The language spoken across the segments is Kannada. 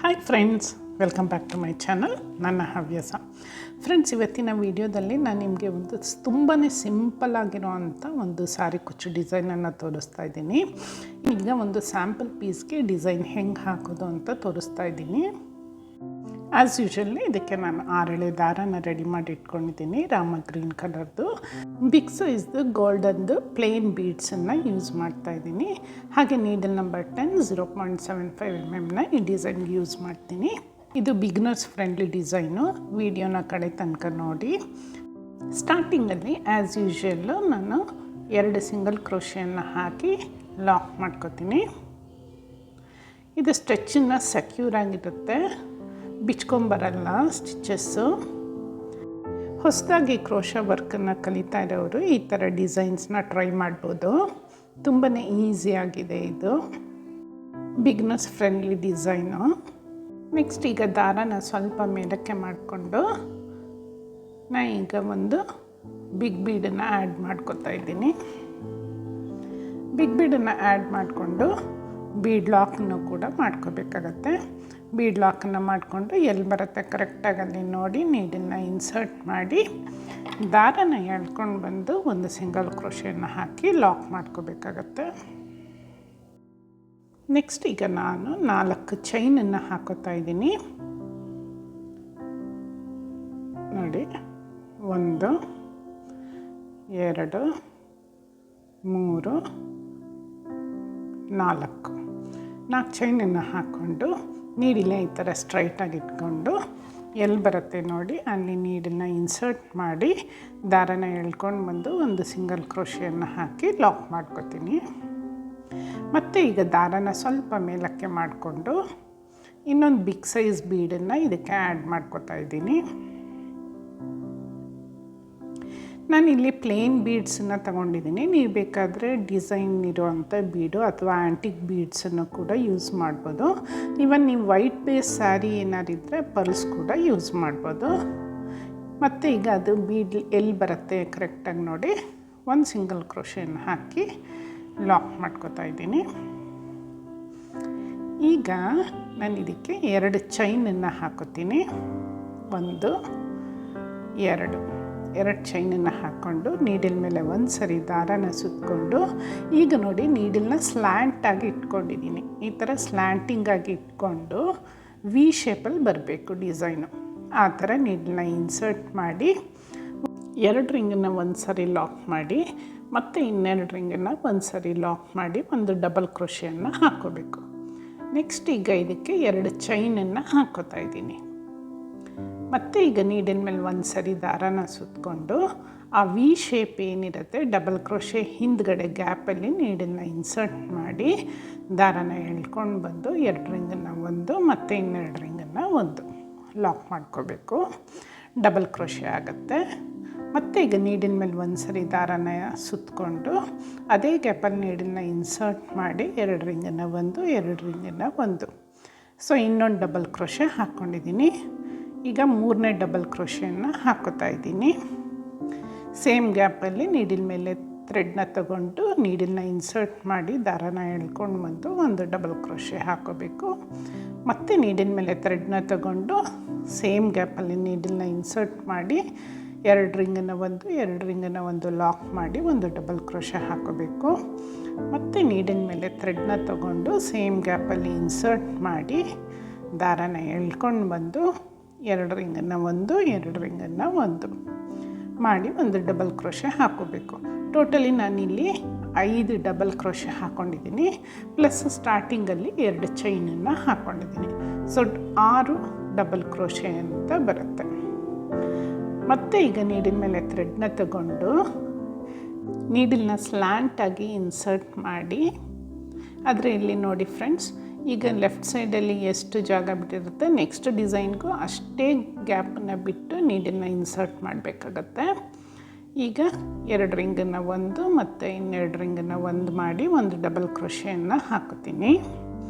Hi friends, welcome back to my channel. ನನ್ನ ಹವ್ಯಾಸ. ಫ್ರೆಂಡ್ಸ್, ಇವತ್ತಿನ ವಿಡಿಯೋದಲ್ಲಿ ನಾನು ನಿಮಗೆ ಒಂದು ತುಂಬಾ ಸಿಂಪಲ್ ಆಗಿರೋವಂಥ ಒಂದು ಸಾರಿ ಕುಚ್ಚು ಡಿಸೈನನ್ನು ತೋರಿಸ್ತಾ ಇದ್ದೀನಿ. ಈಗ ಒಂದು ಸ್ಯಾಂಪಲ್ ಪೀಸ್ಗೆ ಡಿಸೈನ್ ಹೆಂಗೆ ಹಾಕೋದು ಅಂತ ತೋರಿಸ್ತಾ ಇದ್ದೀನಿ. ಆ್ಯಸ್ ಯೂಶುವಲಿ ಇದಕ್ಕೆ ನಾನು 6 ದಾರನ ರೆಡಿ ಮಾಡಿ ಇಟ್ಕೊಂಡಿದ್ದೀನಿ. ರಾಮ ಗ್ರೀನ್ ಕಲರ್ದು ಬಿಗ್ ಸೈಜ್ದು ಗೋಲ್ಡನ್ದು ಪ್ಲೇನ್ ಬೀಡ್ಸನ್ನು ಯೂಸ್ ಮಾಡ್ತಾ ಇದ್ದೀನಿ. ಹಾಗೆ ನೀಡಲ್ ನಂಬರ್ 10 0.75 mm ಈ ಡಿಸೈನ್ಗೆ ಯೂಸ್ ಮಾಡ್ತೀನಿ. ಇದು ಬಿಗ್ನರ್ಸ್ ಫ್ರೆಂಡ್ಲಿ ಡಿಸೈನು. ವಿಡಿಯೋನ ಕಡೆ ತನಕ ನೋಡಿ. ಸ್ಟಾರ್ಟಿಂಗಲ್ಲಿ ಆ್ಯಸ್ ಯೂಶುವಲ್ಲು ನಾನು 2 ಸಿಂಗಲ್ ಕ್ರೋಶೆಯನ್ನು ಹಾಕಿ ಲಾಕ್ ಮಾಡ್ಕೋತೀನಿ. ಇದು ಸ್ಟಿಚ್ಚನ್ನು ಸೆಕ್ಯೂರ್ ಆಗಿರುತ್ತೆ, ಬಿಚ್ಕೊಂಬರಲ್ಲ ಸ್ಟಿಚಸ್ಸು. ಹೊಸದಾಗಿ ಕ್ರೋಶಾ ವರ್ಕನ್ನು ಕಲಿತಾ ಇರೋರು ಈ ಥರ ಡಿಸೈನ್ಸ್ನ ಟ್ರೈ ಮಾಡ್ಬೋದು. ತುಂಬಾ ಈಸಿಯಾಗಿದೆ ಇದು, ಬಿಗ್ನರ್ಸ್ ಫ್ರೆಂಡ್ಲಿ ಡಿಸೈನು. ನೆಕ್ಸ್ಟ್ ಈಗ ದಾರನ ಸ್ವಲ್ಪ ಮೇಲಕ್ಕೆ ಮಾಡಿಕೊಂಡು ನಾನು ಈಗ ಒಂದು ಬಿಗ್ ಬೀಡನ್ನು ಆ್ಯಡ್ ಮಾಡ್ಕೊತಾ ಇದ್ದೀನಿ. ಬಿಗ್ ಬೀಡನ್ನು ಆ್ಯಡ್ ಮಾಡಿಕೊಂಡು ಬೀಡ್ ಲಾಕನ್ನು ಕೂಡ ಮಾಡ್ಕೋಬೇಕಾಗತ್ತೆ. ಬೀಡ್ ಲಾಕನ್ನು ಮಾಡಿಕೊಂಡು ಎಲ್ಲಿ ಬರುತ್ತೆ ಕರೆಕ್ಟಾಗಿ ಅಲ್ಲಿ ನೋಡಿ ನೀಡನ್ನು ಇನ್ಸರ್ಟ್ ಮಾಡಿ ದಾರನ ಎಳ್ಕೊಂಡು ಬಂದು ಒಂದು ಸಿಂಗಲ್ ಕ್ರೋಶೆಯನ್ನು ಹಾಕಿ ಲಾಕ್ ಮಾಡ್ಕೋಬೇಕಾಗತ್ತೆ. ನೆಕ್ಸ್ಟ್ ಈಗ ನಾನು 4 ಚೈನನ್ನು ಹಾಕೋತಾ ಇದ್ದೀನಿ. ನೋಡಿ, 1 2 3 4 ಚೈನನ್ನು ಹಾಕ್ಕೊಂಡು ನೀಡಿನ ಈ ಥರ ಸ್ಟ್ರೈಟಾಗಿ ಇಟ್ಕೊಂಡು ಎಲ್ಲಿ ಬರುತ್ತೆ ನೋಡಿ ಅಲ್ಲಿ ನೀಡನ್ನು ಇನ್ಸರ್ಟ್ ಮಾಡಿ ದಾರನ ಎಳ್ಕೊಂಡು ಬಂದು ಒಂದು ಸಿಂಗಲ್ ಕ್ರೋಶೆಯನ್ನು ಹಾಕಿ ಲಾಕ್ ಮಾಡ್ಕೊತೀನಿ. ಮತ್ತು ಈಗ ದಾರನ ಸ್ವಲ್ಪ ಮೇಲಕ್ಕೆ ಮಾಡಿಕೊಂಡು ಇನ್ನೊಂದು ಬಿಗ್ ಸೈಜ್ ಬೀಡನ್ನು ಇದಕ್ಕೆ ಆ್ಯಡ್ ಮಾಡ್ಕೊತಾ ಇದ್ದೀನಿ. ನಾನಿಲ್ಲಿ ಪ್ಲೇನ್ ಬೀಡ್ಸನ್ನು ತಗೊಂಡಿದ್ದೀನಿ. ನೀವು ಬೇಕಾದರೆ ಡಿಸೈನ್ ಇರೋವಂಥ ಬೀಡು ಅಥವಾ ಆ್ಯಂಟಿಕ್ ಬೀಡ್ಸನ್ನು ಕೂಡ ಯೂಸ್ ಮಾಡ್ಬೋದು. ಇವನ್ ನೀವು ವೈಟ್ ಬೇಸ್ ಸ್ಯಾರಿ ಏನಾರಿದ್ದರೆ ಪರ್ಲ್ಸ್ ಕೂಡ ಯೂಸ್ ಮಾಡ್ಬೋದು. ಮತ್ತು ಈಗ ಅದು ಬೀಡ್ ಎಲ್ಲಿ ಬರುತ್ತೆ ಕರೆಕ್ಟಾಗಿ ನೋಡಿ ಒಂದು ಸಿಂಗಲ್ ಕ್ರೋಶೆಯನ್ನು ಹಾಕಿ ಲಾಕ್ ಮಾಡ್ಕೊತಾ ಇದ್ದೀನಿ. ಈಗ ನಾನು ಇದಕ್ಕೆ 2 ಚೈನನ್ನು ಹಾಕೋತೀನಿ. 1 2 ಚೈನನ್ನು ಹಾಕ್ಕೊಂಡು ನೀಡಲ್ ಮೇಲೆ ಒಂದು ಸರಿ ದಾರನ ಸುತ್ತಕೊಂಡು ಈಗ ನೋಡಿ ನೀಡಲ್ನ ಸ್ಲ್ಯಾಂಟಾಗಿ ಇಟ್ಕೊಂಡಿದ್ದೀನಿ. ಈ ಥರ ಸ್ಲ್ಯಾಂಟಿಂಗಾಗಿ ಇಟ್ಕೊಂಡು ವಿ ಶೇಪಲ್ಲಿ ಬರಬೇಕು ಡಿಸೈನು. ಆ ಥರ ನೀಡಲ್ನ ಇನ್ಸರ್ಟ್ ಮಾಡಿ 2 ರಿಂಗನ್ನು ಒಂದು ಸರಿ ಲಾಕ್ ಮಾಡಿ ಮತ್ತು 2 ರಿಂಗನ್ನು ಒಂದು ಸರಿ ಲಾಕ್ ಮಾಡಿ ಒಂದು ಡಬಲ್ ಕ್ರೋಶೆಯನ್ನು ಹಾಕ್ಕೋಬೇಕು. ನೆಕ್ಸ್ಟ್ ಈಗ ಇದಕ್ಕೆ 2 ಚೈನನ್ನು ಹಾಕ್ಕೋತಾ ಇದ್ದೀನಿ. ಮತ್ತು ಈಗ ನೀಡಿನ ಮೇಲೆ ಒಂದು ಸರಿ ದಾರನ ಸುತ್ತಕೊಂಡು ಆ ವಿ ಶೇಪ್ ಏನಿರುತ್ತೆ ಡಬಲ್ ಕ್ರೋಶೆ ಹಿಂದ್ಗಡೆ ಗ್ಯಾಪಲ್ಲಿ ನೀಡನ್ನ ಇನ್ಸರ್ಟ್ ಮಾಡಿ ದಾರನ ಎಳ್ಕೊಂಡು ಬಂದು 2 ರಿಂಗನ್ನು ಒಂದು ಮತ್ತು 2 ರಿಂಗನ್ನು ಒಂದು ಲಾಕ್ ಮಾಡ್ಕೋಬೇಕು. ಡಬಲ್ ಕ್ರೋಶೆ ಆಗುತ್ತೆ. ಮತ್ತು ಈಗ ನೀಡಿನ ಮೇಲೆ ಒಂದು ಸರಿ ದಾರನ ಸುತ್ತಕೊಂಡು ಅದೇ ಗ್ಯಾಪಲ್ಲಿ ನೀಡನ್ನ ಇನ್ಸರ್ಟ್ ಮಾಡಿ 2 ರಿಂಗನ್ನು ಒಂದು 2 ರಿಂಗನ್ನು ಒಂದು. ಸೊ ಇನ್ನೊಂದು ಡಬಲ್ ಕ್ರೋಶೆ ಹಾಕ್ಕೊಂಡಿದ್ದೀನಿ. ಈಗ 3ನೇ ಡಬಲ್ ಕ್ರೋಶೆಯನ್ನು ಹಾಕೋತಾ ಇದ್ದೀನಿ. ಸೇಮ್ ಗ್ಯಾಪಲ್ಲಿ ನೀಡಿಲ್ ಮೇಲೆ ಥ್ರೆಡ್ನ ತಗೊಂಡು ನೀಡಲ್ನ ಇನ್ಸರ್ಟ್ ಮಾಡಿ ದಾರನ ಎಳ್ಕೊಂಡು ಬಂದು ಒಂದು ಡಬಲ್ ಕ್ರೋಶೆ ಹಾಕೋಬೇಕು. ಮತ್ತು ನೀಡಿನ ಮೇಲೆ ಥ್ರೆಡ್ನ ತಗೊಂಡು ಸೇಮ್ ಗ್ಯಾಪಲ್ಲಿ ನೀಡಲ್ನ ಇನ್ಸರ್ಟ್ ಮಾಡಿ 2 ರಿಂಗನ್ನು ಒಂದು 2 ರಿಂಗನ್ನು ಒಂದು ಲಾಕ್ ಮಾಡಿ ಒಂದು ಡಬಲ್ ಕ್ರೋಶೆ ಹಾಕೋಬೇಕು. ಮತ್ತು ನೀಡಿನ ಮೇಲೆ ಥ್ರೆಡ್ನ ತಗೊಂಡು ಸೇಮ್ ಗ್ಯಾಪಲ್ಲಿ ಇನ್ಸರ್ಟ್ ಮಾಡಿ ದಾರನ ಎಳ್ಕೊಂಡು ಬಂದು 2 ರಿಂಗನ್ನು ಒಂದು 2 ರಿಂಗನ್ನು ಒಂದು ಮಾಡಿ ಒಂದು ಡಬಲ್ ಕ್ರೋಶೆ ಹಾಕೋಬೇಕು. ಟೋಟಲಿ ನಾನಿಲ್ಲಿ 5 ಡಬಲ್ ಕ್ರೋಶೆ ಹಾಕ್ಕೊಂಡಿದ್ದೀನಿ. ಪ್ಲಸ್ ಸ್ಟಾರ್ಟಿಂಗಲ್ಲಿ 2 ಚೈನನ್ನು ಹಾಕ್ಕೊಂಡಿದ್ದೀನಿ. ಸೊ 6 ಡಬಲ್ ಕ್ರೋಶೆ ಅಂತ ಬರುತ್ತೆ. ಮತ್ತು ಈಗ ನೀಡಿನ ಮೇಲೆ ಥ್ರೆಡ್ನ ತಗೊಂಡು ನೀಡಲ್ನ ಸ್ಲ್ಯಾಂಟಾಗಿ ಇನ್ಸರ್ಟ್ ಮಾಡಿ ಆದರೆ ಇಲ್ಲಿ ನೋಡಿ ಫ್ರೆಂಡ್ಸ್, ಈಗ ಲೆಫ್ಟ್ ಸೈಡಲ್ಲಿ ಎಷ್ಟು ಜಾಗ ಬಿಟ್ಟಿರುತ್ತೆ ನೆಕ್ಸ್ಟ್ ಡಿಸೈನ್ಗೂ ಅಷ್ಟೇ ಗ್ಯಾಪನ್ನು ಬಿಟ್ಟು ನೀಡನ್ನು ಇನ್ಸರ್ಟ್ ಮಾಡಬೇಕಾಗತ್ತೆ. ಈಗ 2 ರಿಂಗನ್ನು ಒಂದು ಮತ್ತು 2 ರಿಂಗನ್ನು ಒಂದು ಮಾಡಿ ಒಂದು ಡಬಲ್ ಕ್ರೋಶೆಯನ್ನು ಹಾಕೋತೀನಿ.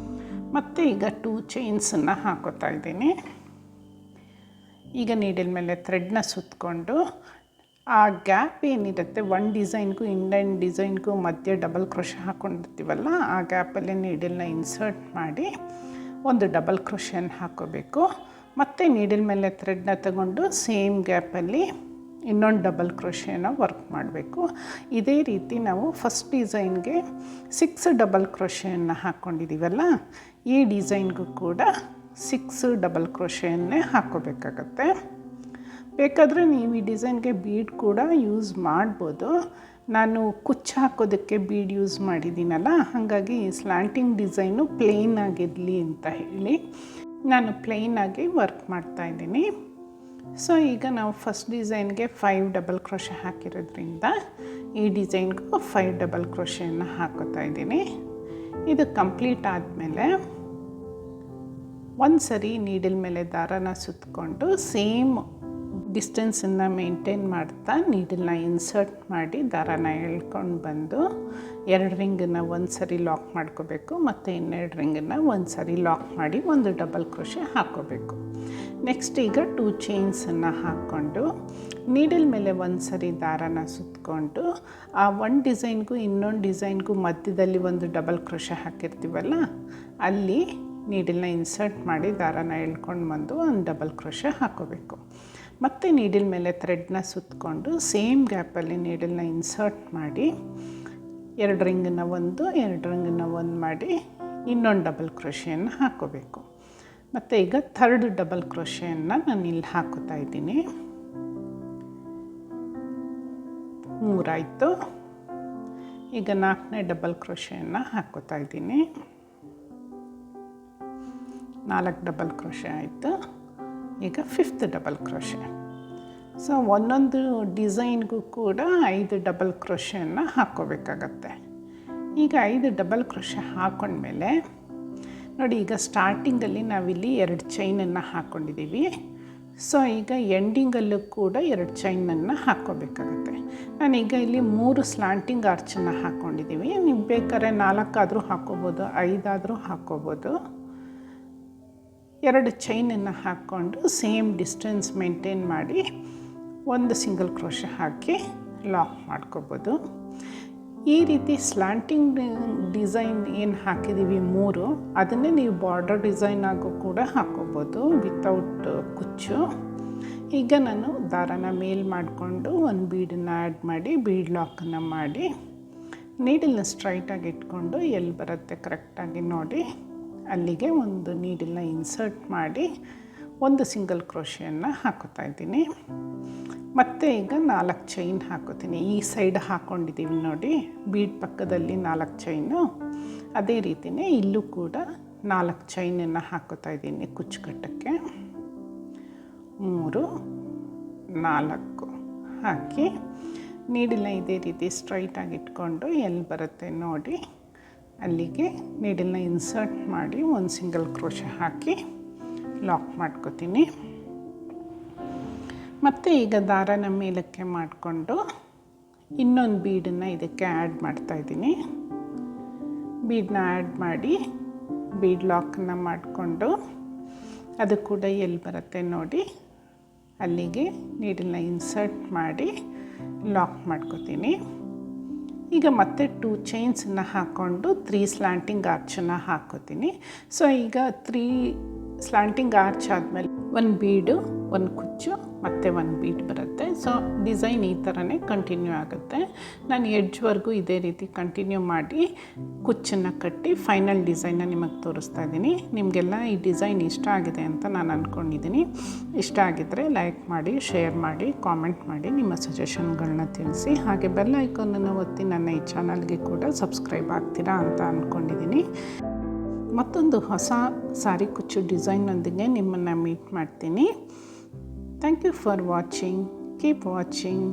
ಮತ್ತು ಈಗ 2 ಚೈನ್ಸನ್ನು ಹಾಕೋತಾ ಇದ್ದೀನಿ. ಈಗ ನೀಡಲ್ ಮೇಲೆ ಥ್ರೆಡ್ನ ಸುತ್ತಕೊಂಡು ಆ ಗ್ಯಾಪ್ ಏನಿರುತ್ತೆ ಒಂದು ಡಿಸೈನ್ಗೂ ಇನ್ನೊಂದು ಡಿಸೈನ್ಗೂ ಮಧ್ಯೆ ಡಬಲ್ ಕ್ರೋಶೆ ಹಾಕ್ಕೊಂಡಿರ್ತೀವಲ್ಲ ಆ ಗ್ಯಾಪಲ್ಲಿ ನೀಡಲ್ನ ಇನ್ಸರ್ಟ್ ಮಾಡಿ ಒಂದು ಡಬಲ್ ಕ್ರೋಶೆಯನ್ನು ಹಾಕ್ಕೋಬೇಕು. ಮತ್ತು ನೀಡಿಲ್ ಮೇಲೆ ಥ್ರೆಡ್ನ ತಗೊಂಡು ಸೇಮ್ ಗ್ಯಾಪಲ್ಲಿ ಇನ್ನೊಂದು ಡಬಲ್ ಕ್ರೋಶೆನ ವರ್ಕ್ ಮಾಡಬೇಕು. ಇದೇ ರೀತಿ ನಾವು ಫಸ್ಟ್ ಡಿಸೈನ್ಗೆ 6 ಡಬಲ್ ಕ್ರೋಶೆಯನ್ನು ಹಾಕ್ಕೊಂಡಿದ್ದೀವಲ್ಲ, ಈ ಡಿಸೈನ್ಗೂ ಕೂಡ 6 ಡಬಲ್ ಕ್ರೋಶೆಯನ್ನೇ ಹಾಕ್ಕೋಬೇಕಾಗತ್ತೆ. ಬೇಕಾದರೆ ನೀವು ಈ ಡಿಸೈನ್ಗೆ ಬೀಡ್ ಕೂಡ ಯೂಸ್ ಮಾಡ್ಬೋದು. ನಾನು ಕುಚ್ಚು ಹಾಕೋದಕ್ಕೆ ಬೀಡ್ ಯೂಸ್ ಮಾಡಿದ್ದೀನಲ್ಲ, ಹಾಗಾಗಿ ಸ್ಲ್ಯಾಂಟಿಂಗ್ ಡಿಸೈನು ಪ್ಲೇನ್ ಆಗಿರಲಿ ಅಂತ ಹೇಳಿ ನಾನು ಪ್ಲೇನಾಗಿ ವರ್ಕ್ ಮಾಡ್ತಾಯಿದ್ದೀನಿ. ಸೊ ಈಗ ನಾವು ಫಸ್ಟ್ ಡಿಸೈನ್ಗೆ 5 ಡಬಲ್ ಕ್ರೋಶೆ ಹಾಕಿರೋದ್ರಿಂದ ಈ ಡಿಸೈನ್ಗೂ 5 ಡಬಲ್ ಕ್ರೋಶೆಯನ್ನು ಹಾಕೋತಾ ಇದ್ದೀನಿ. ಇದು ಕಂಪ್ಲೀಟ್ ಆದಮೇಲೆ ಒಂದು ಸರಿ ನೀಡಿಲ್ ಮೇಲೆ ದಾರನ ಸುತ್ತಕೊಂಡು ಸೇಮ್ ಡಿಸ್ಟೆನ್ಸನ್ನು ಮೇಂಟೈನ್ ಮಾಡ್ತಾ ನೀಡಲ್ನ ಇನ್ಸರ್ಟ್ ಮಾಡಿ ದಾರನ ಎಳ್ಕೊಂಡು ಬಂದು 2 ರಿಂಗನ್ನು ಒಂದು ಸರಿ ಲಾಕ್ ಮಾಡ್ಕೋಬೇಕು ಮತ್ತು ಇನ್ನೆರಡು ರಿಂಗನ್ನು ಒಂದು ಸರಿ ಲಾಕ್ ಮಾಡಿ ಒಂದು ಡಬಲ್ ಕ್ರೋಶೆ ಹಾಕ್ಕೋಬೇಕು. ನೆಕ್ಸ್ಟ್ ಈಗ 2 ಚೈನ್ಸನ್ನು ಹಾಕ್ಕೊಂಡು ನೀಡಲ್ ಮೇಲೆ ಒಂದು ಸರಿ ದಾರನ ಸುತ್ತಕೊಂಡು ಆ ಒಂದು ಡಿಸೈನ್ಗೂ ಇನ್ನೊಂದು ಡಿಸೈನ್ಗೂ ಮಧ್ಯದಲ್ಲಿ ಒಂದು ಡಬಲ್ ಕ್ರೋಶೆ ಹಾಕಿರ್ತೀವಲ್ಲ, ಅಲ್ಲಿ ನೀಡಲ್ನ ಇನ್ಸರ್ಟ್ ಮಾಡಿ ದಾರನ ಎಳ್ಕೊಂಡು ಬಂದು ಒಂದು ಡಬಲ್ ಕ್ರೋಶೆ ಹಾಕ್ಕೋಬೇಕು. ಮತ್ತು ನೀಡಲ್ ಮೇಲೆ ಥ್ರೆಡ್ನ ಸುತ್ತಕೊಂಡು ಸೇಮ್ ಗ್ಯಾಪಲ್ಲಿ ನೀಡಲ್ನ ಇನ್ಸರ್ಟ್ ಮಾಡಿ 2 ರಿಂಗನ್ನು ಒಂದು 2 ರಿಂಗನ್ನು ಒಂದು ಮಾಡಿ ಇನ್ನೊಂದು ಡಬಲ್ ಕ್ರೋಶೆಯನ್ನು ಹಾಕ್ಕೋಬೇಕು. ಮತ್ತು ಈಗ 3rd ಡಬಲ್ ಕ್ರೋಶೆಯನ್ನು ನಾನು ಇಲ್ಲಿ ಹಾಕೋತಾ ಇದ್ದೀನಿ. 3 ಆಯಿತು. ಈಗ 4ನೇ ಡಬಲ್ ಕ್ರೋಶೆಯನ್ನು ಹಾಕೋತಾ ಇದ್ದೀನಿ. 4 ಡಬಲ್ ಕ್ರೋಶೆ ಆಯಿತು. ಈಗ 5th ಡಬಲ್ ಕ್ರೋಶೆ. ಸೊ ಒಂದೊಂದು ಡಿಸೈನ್ಗೂ ಕೂಡ 5 ಡಬಲ್ ಕ್ರೋಶೆಯನ್ನು ಹಾಕ್ಕೋಬೇಕಾಗತ್ತೆ. ಈಗ 5 ಡಬಲ್ ಕ್ರೋಶೆ ಹಾಕ್ಕೊಂಡ್ಮೇಲೆ ನೋಡಿ, ಈಗ ಸ್ಟಾರ್ಟಿಂಗಲ್ಲಿ ನಾವಿಲ್ಲಿ 2 ಚೈನನ್ನು ಹಾಕ್ಕೊಂಡಿದ್ದೀವಿ. ಸೊ ಈಗ ಎಂಡಿಂಗಲ್ಲೂ ಕೂಡ 2 ಚೈನನ್ನು ಹಾಕ್ಕೋಬೇಕಾಗತ್ತೆ. ನಾನೀಗ ಇಲ್ಲಿ 3 ಸ್ಲಾಂಟಿಂಗ್ ಆರ್ಚನ್ನು ಹಾಕ್ಕೊಂಡಿದ್ದೀವಿ. ನೀವು ಬೇಕಾದ್ರೆ 4 ಆದರೂ ಹಾಕ್ಕೋಬೋದು, 5 ಆದರೂ ಹಾಕ್ಕೋಬೋದು. 2 ಚೈನನ್ನು ಹಾಕ್ಕೊಂಡು ಸೇಮ್ ಡಿಸ್ಟೆನ್ಸ್ ಮೇಂಟೈನ್ ಮಾಡಿ ಒಂದು ಸಿಂಗಲ್ ಕ್ರೋಶೆ ಹಾಕಿ ಲಾಕ್ ಮಾಡ್ಕೋಬೋದು. ಈ ರೀತಿ ಸ್ಲ್ಯಾಂಟಿಂಗ್ ಡಿಸೈನ್ ಏನು ಹಾಕಿದ್ದೀವಿ 3, ಅದನ್ನೇ ನೀವು ಬಾರ್ಡರ್ ಡಿಸೈನ್ ಆಗೋ ಕೂಡ ಹಾಕ್ಕೋಬೋದು ವಿತೌಟ್ ಕುಚ್ಚು. ಈಗ ನಾನು ದಾರನ ಮೇಲ್ ಮಾಡಿಕೊಂಡು ಒಂದು ಬೀಡನ್ನು ಆ್ಯಡ್ ಮಾಡಿ ಬೀಡ್ ಲಾಕನ್ನು ಮಾಡಿ ನೀಡಲ್ನ ಸ್ಟ್ರೈಟಾಗಿ ಇಟ್ಕೊಂಡು ಎಲ್ಲಿ ಬರುತ್ತೆ ಕರೆಕ್ಟಾಗಿ ನೋಡಿ ಅಲ್ಲಿಗೆ ಒಂದು ನೀಡಲ್ನ ಇನ್ಸರ್ಟ್ ಮಾಡಿ ಒಂದು ಸಿಂಗಲ್ ಕ್ರೋಶೆಯನ್ನು ಹಾಕೋತಾ ಇದ್ದೀನಿ. ಮತ್ತು ಈಗ 4 ಚೈನ್ ಹಾಕೋತೀನಿ. ಈ ಸೈಡ್ ಹಾಕ್ಕೊಂಡಿದ್ದೀವಿ ನೋಡಿ, ಬೀಡ್ ಪಕ್ಕದಲ್ಲಿ 4 ಚೈನು, ಅದೇ ರೀತಿಯೇ ಇಲ್ಲೂ ಕೂಡ 4 ಚೈನನ್ನು ಹಾಕೋತಾ ಇದ್ದೀನಿ ಕುಚ್ಚು ಕಟ್ಟಕ್ಕೆ. 3 4 ಹಾಕಿ ನೀಡಲ್ನ ಇದೇ ರೀತಿ ಸ್ಟ್ರೈಟಾಗಿ ಇಟ್ಕೊಂಡು ಎಲ್ಲಿ ಬರುತ್ತೆ ನೋಡಿ ಅಲ್ಲಿಗೆ ನೀಡಲ್ನ ಇನ್ಸರ್ಟ್ ಮಾಡಿ ಒಂದು ಸಿಂಗಲ್ ಕ್ರೋಶೆ ಹಾಕಿ ಲಾಕ್ ಮಾಡ್ಕೋತೀನಿ. ಮತ್ತು ಈಗ ದಾರನ ಮೇಲಕ್ಕೆ ಮಾಡಿಕೊಂಡು ಇನ್ನೊಂದು ಬೀಡನ್ನು ಇದಕ್ಕೆ ಆ್ಯಡ್ ಮಾಡ್ತಾಯಿದ್ದೀನಿ. ಬೀಡನ್ನ ಆ್ಯಡ್ ಮಾಡಿ ಬೀಡ್ ಲಾಕನ್ನು ಮಾಡಿಕೊಂಡು ಅದು ಕೂಡ ಎಲ್ಲಿ ಬರುತ್ತೆ ನೋಡಿ ಅಲ್ಲಿಗೆ ನೀಡಲ್ನ ಇನ್ಸರ್ಟ್ ಮಾಡಿ ಲಾಕ್ ಮಾಡ್ಕೋತೀನಿ. ಈಗ ಮತ್ತೆ 2 ಚೈನ್ಸನ್ನು ಹಾಕ್ಕೊಂಡು 3 ಸ್ಲ್ಯಾಂಟಿಂಗ್ ಆರ್ಚನ್ನು ಹಾಕ್ಕೋತೀನಿ. ಸೊ ಈಗ 3 ಸ್ಲ್ಯಾಂಟಿಂಗ್ ಆರ್ಚ್ ಆದಮೇಲೆ 1 ಬೀಡು, 1 ಕುಚ್ಚು ಮತ್ತು 1 ಬೀಡ್ ಬರುತ್ತೆ. ಸೊ ಡಿಸೈನ್ ಈ ಥರನೇ ಕಂಟಿನ್ಯೂ ಆಗುತ್ತೆ. ನಾನು ಎಡ್ಜ್ವರೆಗೂ ಇದೇ ರೀತಿ ಕಂಟಿನ್ಯೂ ಮಾಡಿ ಕುಚ್ಚನ್ನು ಕಟ್ಟಿ ಫೈನಲ್ ಡಿಸೈನ್ನ ನಿಮಗೆ ತೋರಿಸ್ತಾ ಇದ್ದೀನಿ. ನಿಮಗೆಲ್ಲ ಈ ಡಿಸೈನ್ ಇಷ್ಟ ಆಗಿದೆ ಅಂತ ನಾನು ಅಂದ್ಕೊಂಡಿದ್ದೀನಿ. ಇಷ್ಟ ಆಗಿದ್ದರೆ ಲೈಕ್ ಮಾಡಿ, ಶೇರ್ ಮಾಡಿ, ಕಾಮೆಂಟ್ ಮಾಡಿ, ನಿಮ್ಮ ಸಜೆಷನ್ಗಳನ್ನ ತಿಳಿಸಿ. ಹಾಗೆ ಬೆಲ್ ಐಕಾನನ್ನು ಒತ್ತಿ ನನ್ನ ಈ ಚಾನಲ್ಗೆ ಕೂಡ ಸಬ್ಸ್ಕ್ರೈಬ್ ಆಗ್ತೀರಾ ಅಂತ ಅಂದ್ಕೊಂಡಿದ್ದೀನಿ. ಮತ್ತೊಂದು ಹೊಸ ಸಾರಿ ಕುಚ್ಚು ಡಿಸೈನ್ನೊಂದಿಗೆ ನಿಮ್ಮನ್ನು ಮೀಟ್ ಮಾಡ್ತೀನಿ. Thank you for watching. Keep watching.